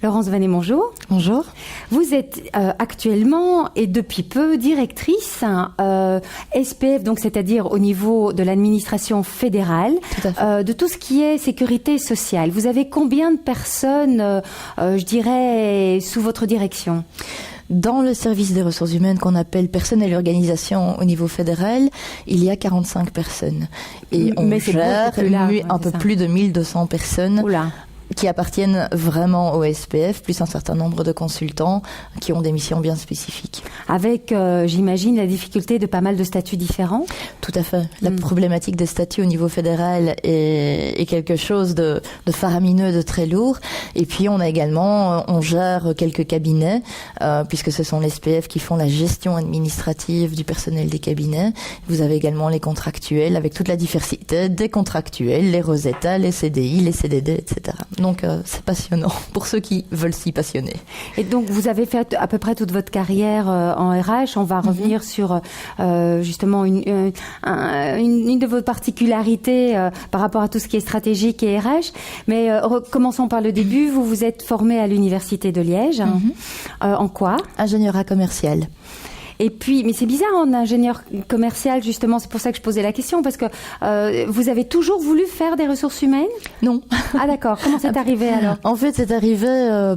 Laurence Vanet, bonjour. Bonjour. Vous êtes actuellement et depuis peu directrice SPF, donc c'est-à-dire au niveau de l'administration fédérale, de tout ce qui est sécurité sociale. Vous avez combien de personnes, je dirais, sous votre direction ? Dans le service des ressources humaines qu'on appelle personnel et organisation au niveau fédéral, il y a 45 personnes. Et on gère un peu plus de 1200 personnes. Oula. Qui appartiennent vraiment au SPF, plus un certain nombre de consultants qui ont des missions bien spécifiques. Avec, j'imagine, la difficulté de pas mal de statuts différents ? Tout à fait. La problématique des statuts au niveau fédéral est quelque chose de faramineux, de très lourd. Et puis on gère quelques cabinets, puisque ce sont les SPF qui font la gestion administrative du personnel des cabinets. Vous avez également les contractuels, avec toute la diversité des contractuels, les Rosetta, les CDI, les CDD, etc. Donc c'est passionnant pour ceux qui veulent s'y passionner. Et donc vous avez fait à peu près toute votre carrière en RH. On va revenir sur justement une de vos particularités par rapport à tout ce qui est stratégique et RH. Mais commençons par le début. Vous vous êtes formé à l'Université de Liège. En quoi ? Ingénierat commercial. Et puis, mais c'est bizarre en ingénieur commercial, justement, c'est pour ça que je posais la question, parce que vous avez toujours voulu faire des ressources humaines ? Non. Ah d'accord, comment c'est arrivé alors ? En fait, c'est arrivé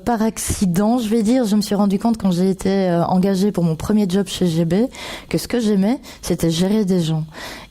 par accident, je vais dire. Je me suis rendu compte quand j'ai été engagée pour mon premier job chez GB, que ce que j'aimais, c'était gérer des gens.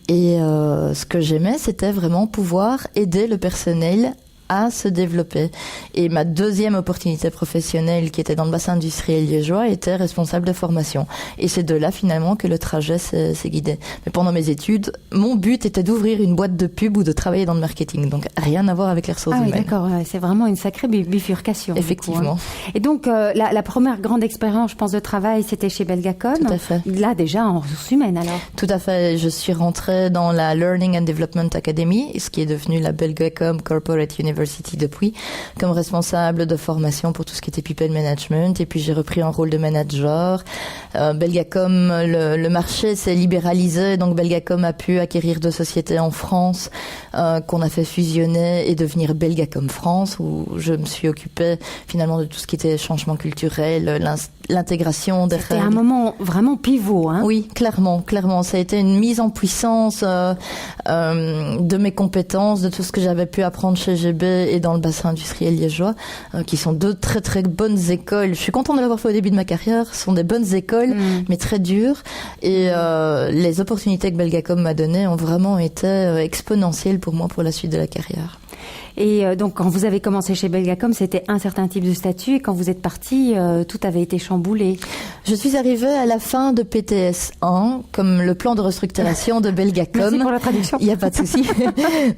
Et ce que j'aimais, c'était vraiment pouvoir aider le personnel à se développer. Et ma deuxième opportunité professionnelle, qui était dans le bassin industriel liégeois, était responsable de formation. Et c'est de là, finalement, que le trajet s'est guidé. Mais pendant mes études, mon but était d'ouvrir une boîte de pub ou de travailler dans le marketing. Donc, rien à voir avec les ressources humaines. Ah oui, d'accord. C'est vraiment une sacrée bifurcation. Effectivement. Du coup, hein. Et donc, la première grande expérience, je pense, de travail, c'était chez Belgacom. Tout à fait. Là, déjà, en ressources humaines, alors. Tout à fait. Je suis rentrée dans la Learning and Development Academy, ce qui est devenu la Belgacom Corporate University depuis, comme responsable de formation pour tout ce qui était people management. Et puis j'ai repris un rôle de manager. Belgacom, le marché s'est libéralisé, donc Belgacom a pu acquérir 2 sociétés en France qu'on a fait fusionner et devenir Belgacom France, où je me suis occupée finalement de tout ce qui était changement culturel, l'intégration des règles. C'était un moment vraiment pivot, hein ? Oui, clairement. Ça a été une mise en puissance de mes compétences, de tout ce que j'avais pu apprendre chez GB et dans le bassin industriel liégeois, qui sont 2 très très bonnes écoles. Je suis contente de l'avoir fait au début de ma carrière. Ce sont des bonnes écoles, mais très dures. Et les opportunités que Belgacom m'a données ont vraiment été exponentielles pour moi pour la suite de la carrière. Et donc, quand vous avez commencé chez Belgacom, c'était un certain type de statut. Et quand vous êtes parti, tout avait été chamboulé. Je suis arrivée à la fin de PTS 1, comme le plan de restructuration de Belgacom. Merci pour la traduction. Il n'y a pas de souci.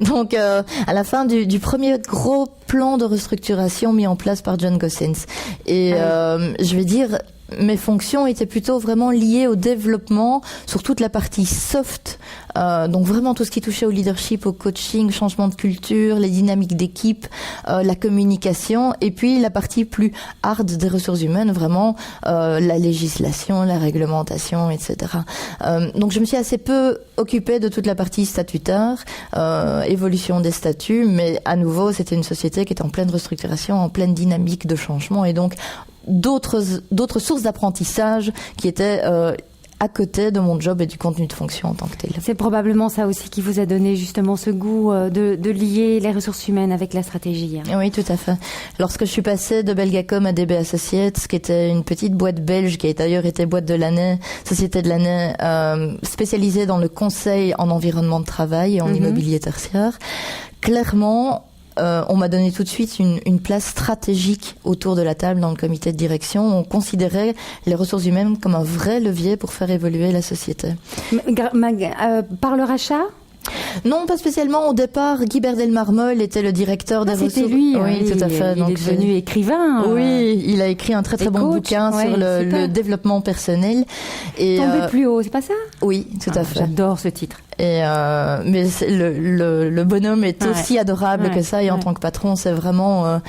Donc, à la fin du premier gros plan de restructuration mis en place par John Gossens. Et je vais dire, mes fonctions étaient plutôt vraiment liées au développement sur toute la partie soft, donc vraiment tout ce qui touchait au leadership, au coaching, changement de culture, les dynamiques d'équipe, la communication, et puis la partie plus hard des ressources humaines, vraiment la législation, la réglementation, etc. Donc je me suis assez peu occupée de toute la partie statutaire, évolution des statuts, mais à nouveau c'était une société qui était en pleine restructuration, en pleine dynamique de changement, et donc d'autres sources d'apprentissage qui étaient à côté de mon job et du contenu de fonction en tant que tel. C'est probablement ça aussi qui vous a donné justement ce goût de lier les ressources humaines avec la stratégie. Hein. Oui, tout à fait. Lorsque je suis passée de Belgacom à DB Associates, qui était une petite boîte belge, qui a d'ailleurs été boîte de l'année, société de l'année, spécialisée dans le conseil en environnement de travail et en immobilier tertiaire, clairement, on m'a donné tout de suite une place stratégique autour de la table dans le comité de direction. On considérait les ressources humaines comme un vrai levier pour faire évoluer la société. Par le rachat ? Non, pas spécialement. Au départ, Guy Berdel-Marmol était le directeur des ressources. C'était lui. Oui, tout à fait. Il est devenu écrivain. Oui, il a écrit un très très bon bouquin sur le développement personnel. Et Tomber plus haut, c'est pas ça ? Oui, tout à fait. J'adore ce titre. Et mais le bonhomme est aussi adorable que ça. Et en tant que patron, c'est vraiment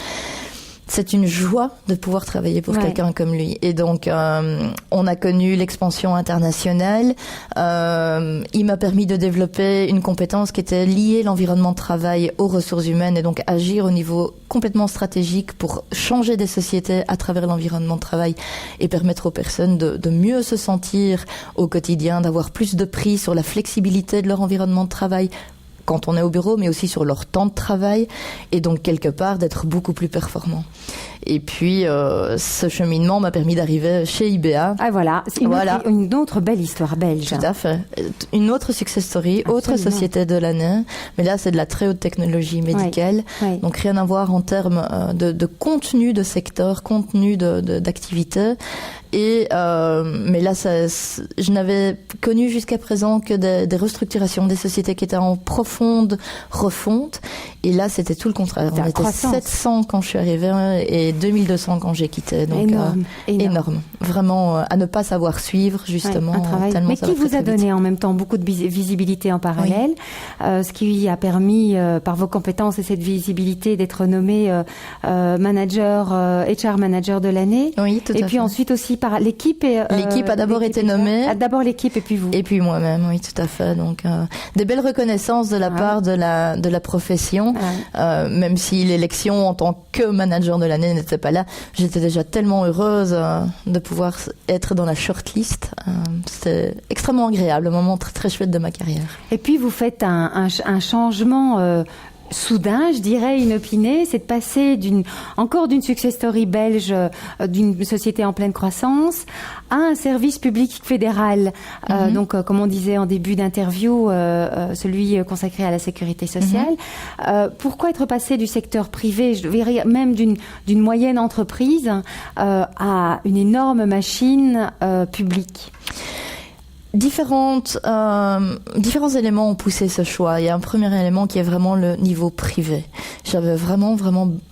c'est une joie de pouvoir travailler pour quelqu'un comme lui. Et donc, on a connu l'expansion internationale. Il m'a permis de développer une compétence qui était liée à l'environnement de travail aux ressources humaines et donc agir au niveau complètement stratégique pour changer des sociétés à travers l'environnement de travail et permettre aux personnes de mieux se sentir au quotidien, d'avoir plus de prise sur la flexibilité de leur environnement de travail quand on est au bureau, mais aussi sur leur temps de travail, et donc quelque part d'être beaucoup plus performant. Et puis, ce cheminement m'a permis d'arriver chez IBA. Ah voilà, c'est une autre belle histoire belge. Tout à fait. Une autre success story, absolument. Autre société de l'année, mais là c'est de la très haute technologie médicale, donc rien à voir en termes de contenu de secteur, contenu d'activité. Et mais là, je n'avais connu jusqu'à présent que des restructurations, des sociétés qui étaient en profonde refonte. Et là, c'était tout le contraire. On était 700 quand je suis arrivée et 2200 quand j'ai quitté. Donc énorme. Vraiment, à ne pas savoir suivre, justement. Un travail. Mais qui vous a donné en même temps beaucoup de visibilité en parallèle, ce qui a permis, par vos compétences et cette visibilité, d'être nommé manager, HR manager de l'année. Oui, tout à fait. Et puis ensuite aussi par l'équipe. L'équipe a d'abord été nommée. D'abord l'équipe et puis vous. Et puis moi-même, oui, tout à fait. Donc, des belles reconnaissances de la part de la profession. Même si l'élection en tant que manager de l'année n'était pas là, j'étais déjà tellement heureuse de pouvoir être dans la shortlist. C'était extrêmement agréable, un moment très très chouette de ma carrière. Et puis vous faites un changement soudain, je dirais, inopiné, c'est de passer d'une success story belge, d'une société en pleine croissance, à un service public fédéral. Donc, comme on disait en début d'interview, celui consacré à la sécurité sociale. Pourquoi être passé du secteur privé, je dirais même d'une moyenne entreprise, à une énorme machine publique? Différents éléments ont poussé ce choix. Il y a un premier élément qui est vraiment le niveau privé. J'avais vraiment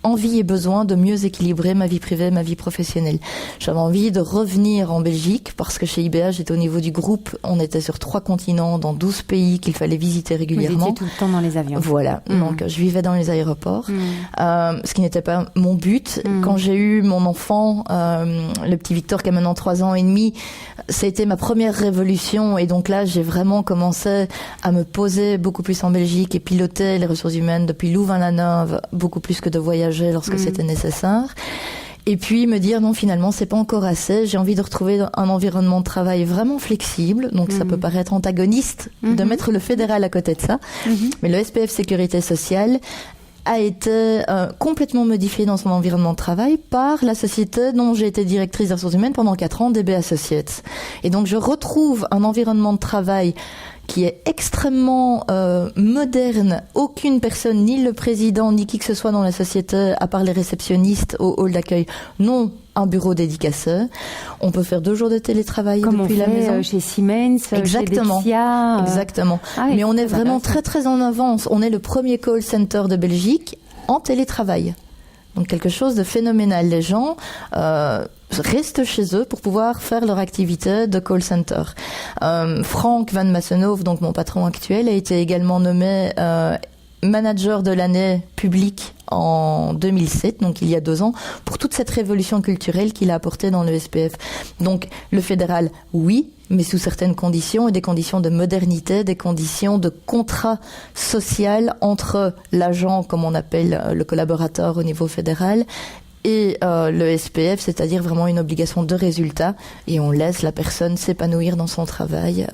envie et besoin de mieux équilibrer ma vie privée et ma vie professionnelle. J'avais envie de revenir en Belgique parce que chez IBA, j'étais au niveau du groupe. On était sur 3 continents, dans 12 pays qu'il fallait visiter régulièrement. Vous étiez tout le temps dans les avions. Voilà. Donc, je vivais dans les aéroports. Ce qui n'était pas mon but. Quand j'ai eu mon enfant, le petit Victor qui a maintenant 3 ans et demi, ça a été ma première révolution. Et donc là, j'ai vraiment commencé à me poser beaucoup plus en Belgique et piloter les ressources humaines depuis Louvain-la-Neuve, beaucoup plus que de voyager lorsque c'était nécessaire. Et puis me dire non, finalement, c'est pas encore assez. J'ai envie de retrouver un environnement de travail vraiment flexible. Donc ça peut paraître antagoniste de mettre le fédéral à côté de ça. Mais le SPF Sécurité Sociale a été complètement modifié dans son environnement de travail par la société dont j'ai été directrice des ressources humaines pendant 4 ans, DB Associates. Et donc je retrouve un environnement de travail qui est extrêmement moderne. Aucune personne, ni le président, ni qui que ce soit dans la société, à part les réceptionnistes au hall d'accueil, n'ont un bureau dédicacé. On peut faire 2 jours de télétravail comme depuis la maison. Chez Siemens, exactement, chez Dexia. Exactement. Mais on est vraiment très très en avance. On est le premier call center de Belgique en télétravail. Donc quelque chose de phénoménal. Les gens restent chez eux pour pouvoir faire leur activité de call center. Frank Van Massenhoff, donc mon patron actuel, a été également nommé manager de l'année publique en 2007, donc il y a 2 ans, pour toute cette révolution culturelle qu'il a apportée dans le SPF. Donc le fédéral, oui, mais sous certaines conditions, et des conditions de modernité, des conditions de contrat social entre l'agent, comme on appelle le collaborateur au niveau fédéral, et le SPF, c'est-à-dire vraiment une obligation de résultat, et on laisse la personne s'épanouir dans son travail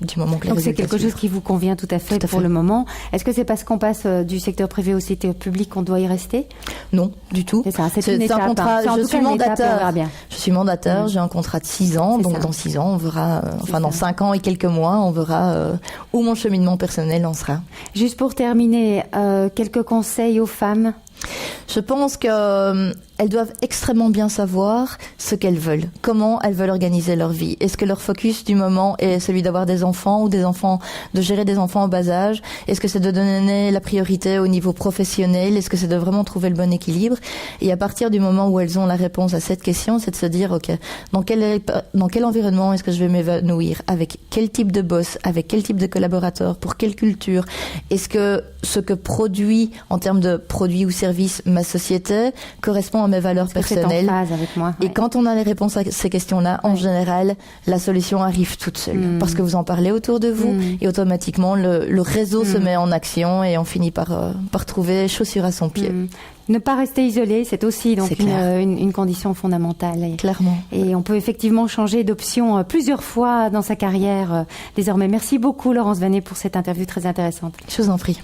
du moment que les résultats. Donc c'est quelque chose qui vous convient tout à fait pour le moment. Est-ce que c'est parce qu'on passe du secteur privé au secteur public qu'on doit y rester? Non, du tout. C'est ça, c'est une étape, un contrat. Je suis mandataire. Je suis mandataire. J'ai un contrat de 6 ans, donc dans 6 ans, on verra. Dans 5 ans et quelques mois, on verra où mon cheminement personnel en sera. Juste pour terminer, quelques conseils aux femmes. Je pense qu'elles doivent extrêmement bien savoir ce qu'elles veulent, comment elles veulent organiser leur vie. Est-ce que leur focus du moment est celui d'avoir des enfants ou de gérer des enfants en bas âge? Est-ce que c'est de donner la priorité au niveau professionnel? Est-ce que c'est de vraiment trouver le bon équilibre? Et à partir du moment où elles ont la réponse à cette question, c'est de se dire, ok, dans quel environnement est-ce que je vais m'évanouir, avec quel type de boss, avec quel type de collaborateur, pour quelle culture, est-ce que ce que produit en termes de produits ou services ma société correspond à mes valeurs personnelles. C'est en phase avec moi. Et quand on a les réponses à ces questions-là, en général, la solution arrive toute seule, parce que vous en parlez autour de vous et automatiquement le réseau se met en action et on finit par trouver chaussure à son pied. Ne pas rester isolé, c'est aussi donc C'est une condition fondamentale. Clairement. Et on peut effectivement changer d'option plusieurs fois dans sa carrière désormais. Merci beaucoup Laurence Vanet pour cette interview très intéressante. Je vous en prie.